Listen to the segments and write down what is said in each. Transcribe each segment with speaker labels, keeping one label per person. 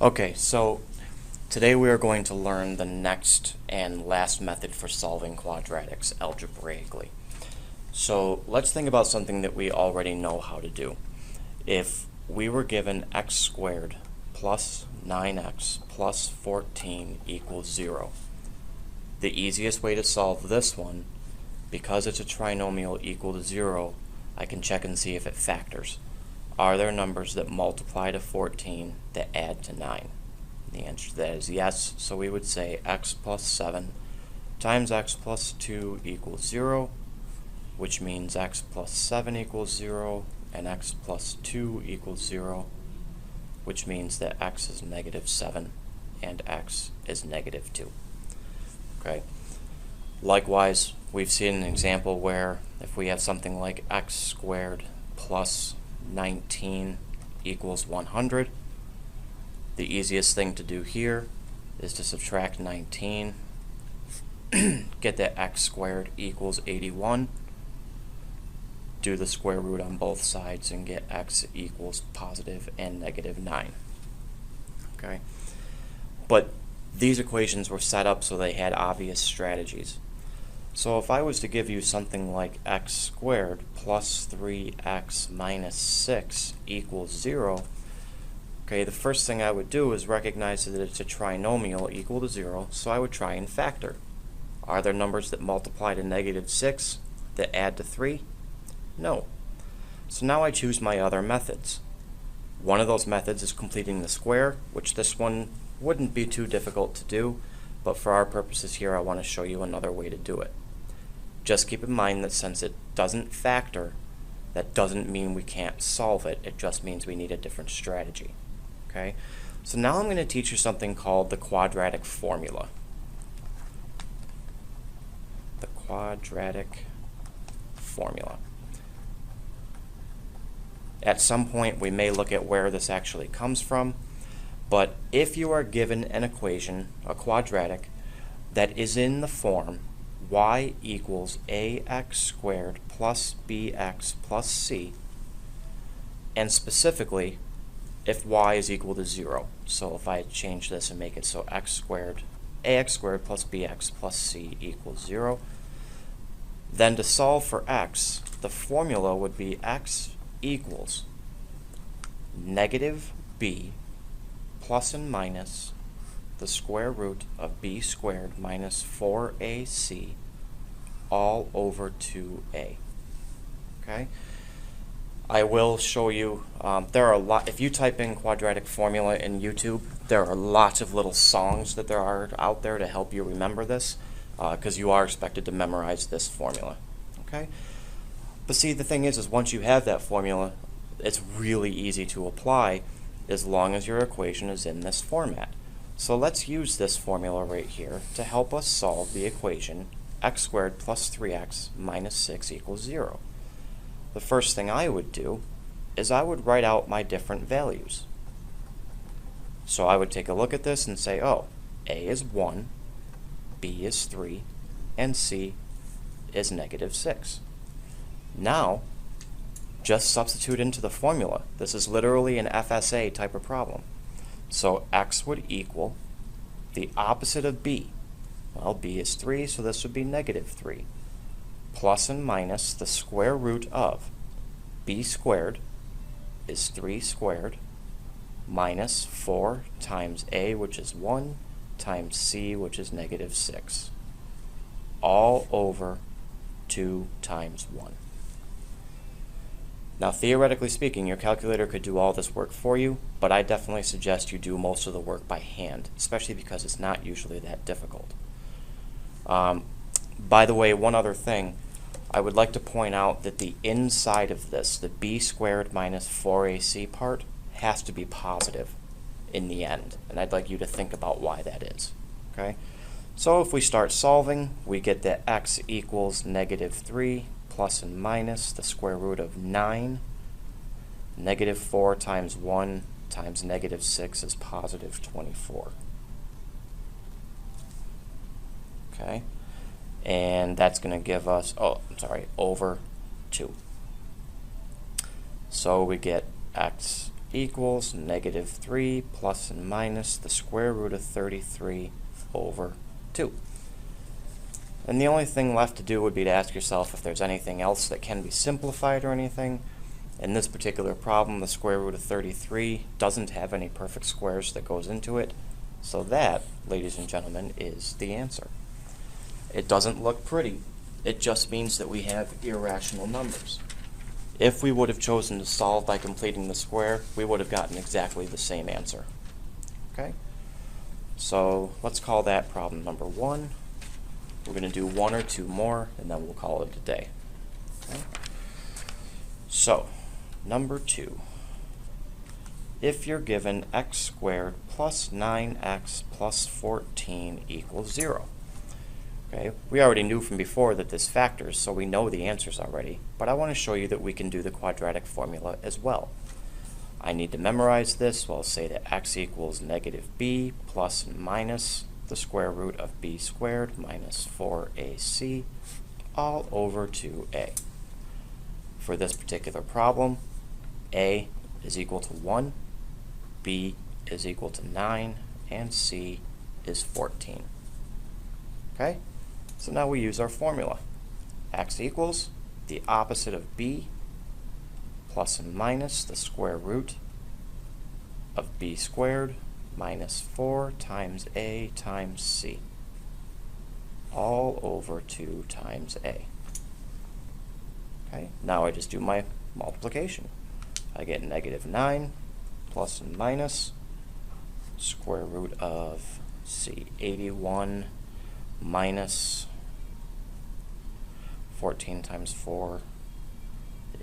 Speaker 1: Okay, so today we are going to learn the next and last method for solving quadratics algebraically. So let's think about something that we already know how to do. If we were given x squared plus 9x plus 14 equals 0, the easiest way to solve this one, because it's a trinomial equal to 0, I can check and see if it factors. Are there numbers that multiply to 14 that add to 9? The answer to that is yes, so we would say x plus 7 times x plus 2 equals 0, which means x plus 7 equals 0, and x plus 2 equals 0, which means that x is negative 7 and x is negative 2. Okay. Likewise, we've seen an example where if we have something like x squared plus 19 equals 100, the easiest thing to do here is to subtract 19, get that x squared equals 81, do the square root on both sides and get x equals positive and negative 9. Okay? But these equations were set up so they had obvious strategies. So if I was to give you something like x squared plus 3x minus 6 equals 0, okay, the first thing I would do is recognize that it's a trinomial equal to 0, so I would try and factor. Are there numbers that multiply to negative 6 that add to 3? No. So now I choose my other methods. One of those methods is completing the square, which this one wouldn't be too difficult to do, but for our purposes here I want to show you another way to do it. Just keep in mind that since it doesn't factor, that doesn't mean we can't solve it, it just means we need a different strategy. Okay? So now I'm going to teach you something called the quadratic formula. The quadratic formula. At some point we may look at where this actually comes from, but if you are given an equation, a quadratic, that is in the form y equals ax squared plus bx plus c, and specifically if y is equal to 0. So if I change this and make it so ax squared plus bx plus c equals 0, then to solve for x, the formula would be x equals negative b plus and minus the square root of b squared minus 4ac all over 2a. Okay? I will show you, there are a lot, if you type in quadratic formula in YouTube, there are lots of little songs that there are out there to help you remember this, because you are expected to memorize this formula. Okay? But see, the thing is once you have that formula, it's really easy to apply as long as your equation is in this format. So let's use this formula right here to help us solve the equation x squared plus 3x minus 6 equals 0. The first thing I would do is I would write out my different values. So I would take a look at this and say, oh, a is 1, b is 3, and c is negative 6. Now, just substitute into the formula. This is literally an FSA type of problem. So x would equal the opposite of b. Well, b is 3, so this would be negative 3. Plus and minus the square root of b squared is 3 squared minus 4 times a, which is 1, times c, which is negative 6. All over 2 times 1. Now, theoretically speaking, your calculator could do all this work for you, but I definitely suggest you do most of the work by hand, especially because it's not usually that difficult. By the way, one other thing, I would like to point out that the inside of this, the b squared minus 4ac part, has to be positive in the end, and I'd like you to think about why that is. Okay? So if we start solving, we get that x equals negative 3 plus and minus the square root of 9. Negative 4 times 1 times negative 6 is positive 24. Okay? And that's going to give us, over 2. So we get x equals negative 3 plus and minus the square root of 33 over 2. And the only thing left to do would be to ask yourself if there's anything else that can be simplified or anything. In this particular problem, the square root of 33 doesn't have any perfect squares that goes into it, so that, ladies and gentlemen, is the answer. It doesn't look pretty. It just means that we have irrational numbers. If we would have chosen to solve by completing the square, we would have gotten exactly the same answer. Okay? So let's call that problem number 1. We're going to do 1 or 2 more, and then we'll call it a day. Okay? So, number 2. If you're given x squared plus 9x plus 14 equals 0. Okay, we already knew from before that this factors, so we know the answers already, but I want to show you that we can do the quadratic formula as well. I need to memorize this, so I'll say that x equals negative b plus minus the square root of b squared minus 4ac all over 2a. For this particular problem, a is equal to 1, b is equal to 9, and c is 14. Okay? So now we use our formula. X equals the opposite of b plus and minus the square root of b squared minus 4 times a times c, all over 2 times a. Okay, now I just do my multiplication. I get negative 9 plus and minus square root of c, 81 minus 14 times 4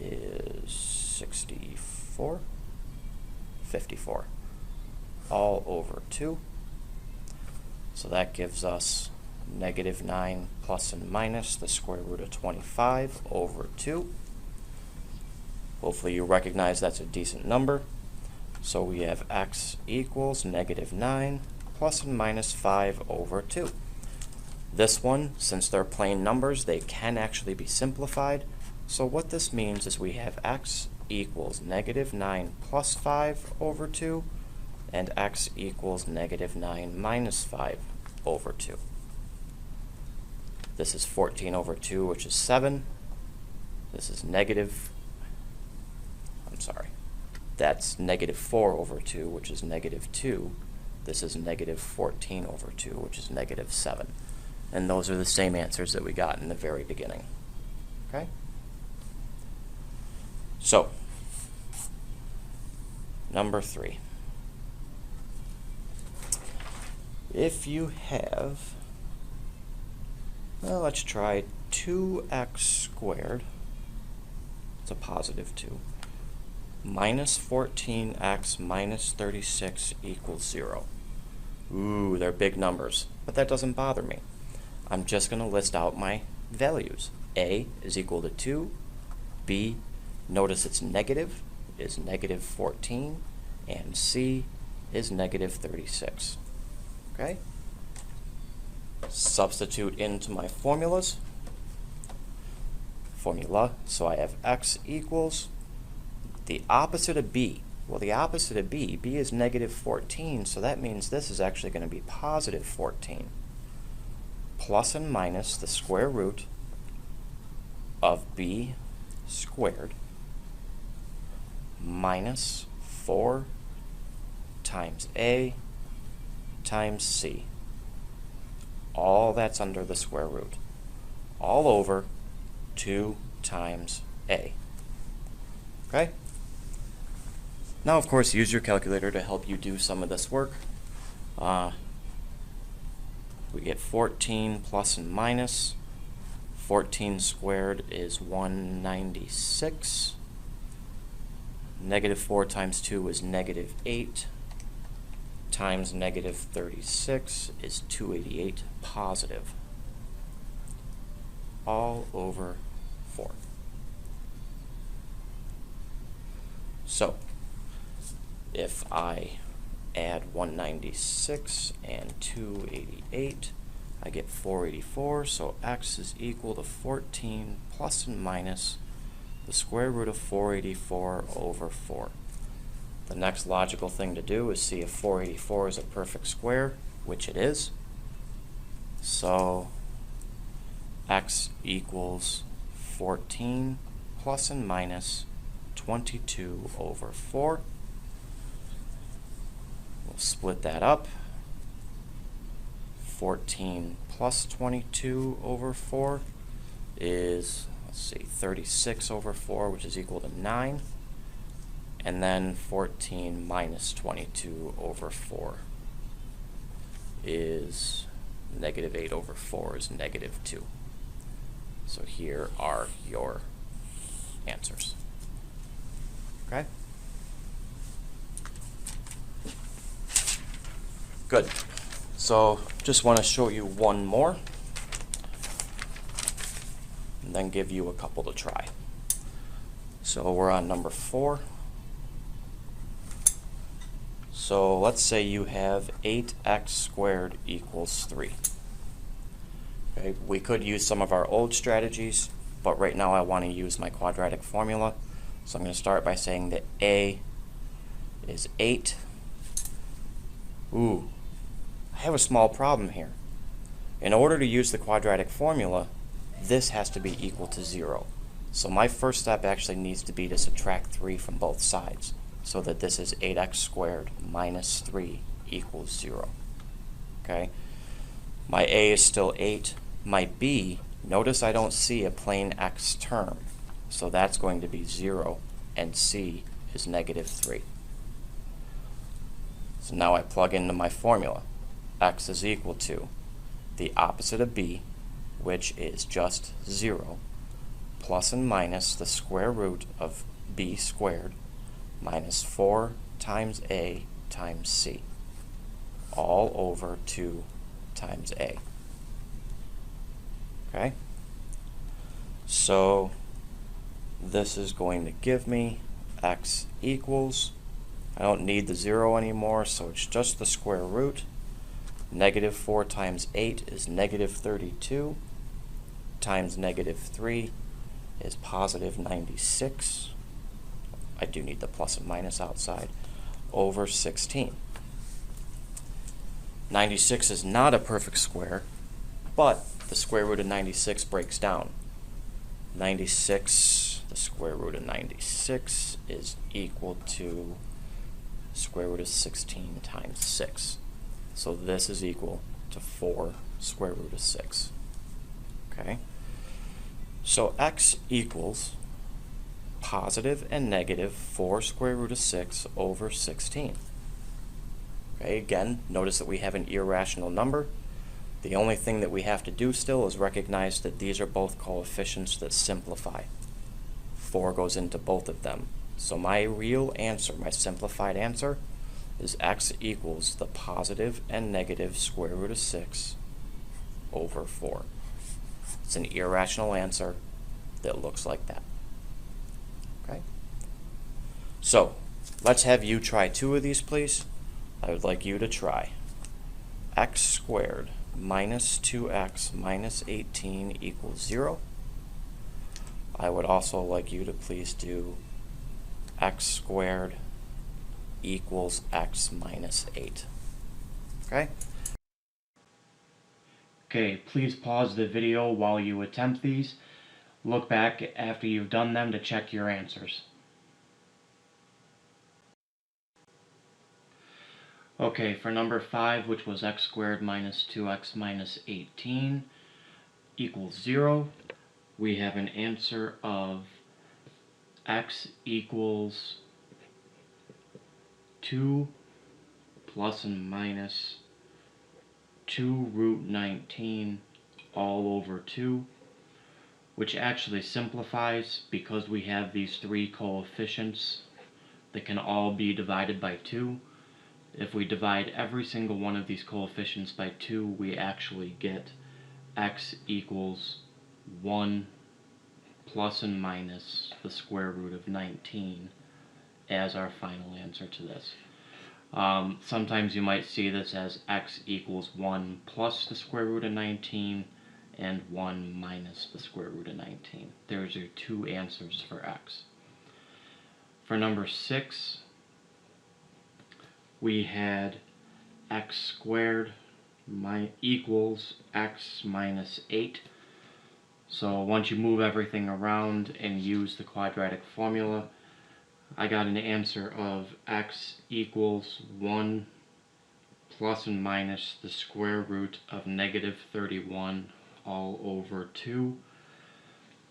Speaker 1: is 64, 54, all over 2. So that gives us negative 9 plus and minus the square root of 25 over 2. Hopefully you recognize that's a decent number. So we have x equals negative 9 plus and minus 5 over 2. This one, since they're plain numbers, they can actually be simplified. So what this means is we have x equals negative 9 plus 5 over 2, and x equals negative 9 minus 5 over 2. This is 14 over 2, which is 7. This is that's negative 4 over 2, which is negative 2. This is negative 14 over 2, which is negative 7. And those are the same answers that we got in the very beginning. Okay? So, number 3. If you have, well, let's try 2x squared, it's a positive 2, minus 14x minus 36 equals 0. Ooh, they're big numbers, but that doesn't bother me. I'm just going to list out my values. A is equal to 2, B, notice it's negative, is negative 14, and C is negative 36. Okay? Substitute into my formula, so I have x equals the opposite of b. Well, the opposite of b is negative 14, so that means this is actually going to be positive 14. Plus and minus the square root of b squared minus 4 times a times c. All that's under the square root. All over 2 times a. Okay? Now, of course, use your calculator to help you do some of this work. We get 14 plus and minus. 14 squared is 196. Negative 4 times 2 is negative 8. Times negative 36 is 288 positive. All over 4. So, if I add 196 and 288, I get 484, so x is equal to 14 plus and minus the square root of 484 over 4. The next logical thing to do is see if 484 is a perfect square, which it is. So x equals 14 plus and minus 22 over 4. We'll split that up. 14 plus 22 over 4 is, let's see, 36 over 4, which is equal to 9. And then 14 minus 22 over 4 is negative 8 over 4 is negative 2. So here are your answers. Okay? Good. So just want to show you one more and then give you a couple to try. So we're on number 4. So let's say you have 8x squared equals 3. Okay, we could use some of our old strategies, but right now I want to use my quadratic formula. So I'm going to start by saying that a is 8. Ooh, I have a small problem here. In order to use the quadratic formula, this has to be equal to 0. So my first step actually needs to be to subtract 3 from both sides, so that this is 8x squared minus 3 equals 0. Okay? My a is still 8. My b, notice I don't see a plain x term, so that's going to be 0, and c is negative 3. So now I plug into my formula. X is equal to the opposite of b, which is just 0, plus and minus the square root of b squared minus 4 times a times c, all over 2 times a. Okay? So this is going to give me x equals, I don't need the 0 anymore, so it's just the square root. Negative 4 times 8 is negative 32, times negative 3 is positive 96. I do need the plus and minus outside, over 16. 96 is not a perfect square, but the square root of 96 breaks down. 96, the square root of 96 is equal to the square root of 16 times 6. So this is equal to 4 square root of 6. Okay? So x equals positive and negative 4 square root of 6 over 16. Okay, again, notice that we have an irrational number. The only thing that we have to do still is recognize that these are both coefficients that simplify. 4 goes into both of them. So my real answer, my simplified answer, is x equals the positive and negative square root of 6 over 4. It's an irrational answer that looks like that. Okay? So, let's have you try 2 of these, please. I would like you to try x squared minus 2x minus 18 equals 0. I would also like you to please do x squared equals x minus 8. Okay? Okay, please pause the video while you attempt these. Look back after you've done them to check your answers. Okay, for number 5, which was x squared minus 2x minus 18 equals 0, we have an answer of x equals 2 plus and minus 2 root 19 all over 2, which actually simplifies because we have these 3 coefficients that can all be divided by 2. If we divide every single one of these coefficients by 2, we actually get x equals 1 plus and minus the square root of 19 as our final answer to this. Sometimes you might see this as x equals 1 plus the square root of 19 and 1 minus the square root of 19. There's your 2 answers for x. For number 6, we had x squared equals x minus 8. So once you move everything around and use the quadratic formula, I got an answer of x equals 1 plus and minus the square root of negative 31 all over 2,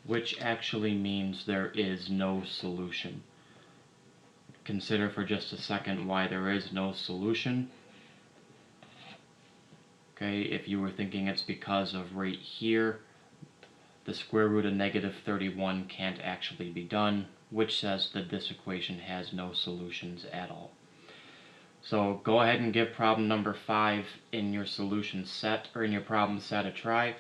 Speaker 1: which actually means there is no solution. Consider for just a second why there is no solution. Okay, if you were thinking it's because of right here, the square root of negative 31 can't actually be done, which says that this equation has no solutions at all. So go ahead and give problem number 5 in your solution set, or in your problem set, a try.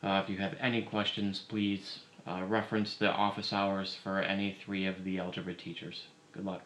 Speaker 1: If you have any questions, please reference the office hours for any 3 of the algebra teachers. Good luck.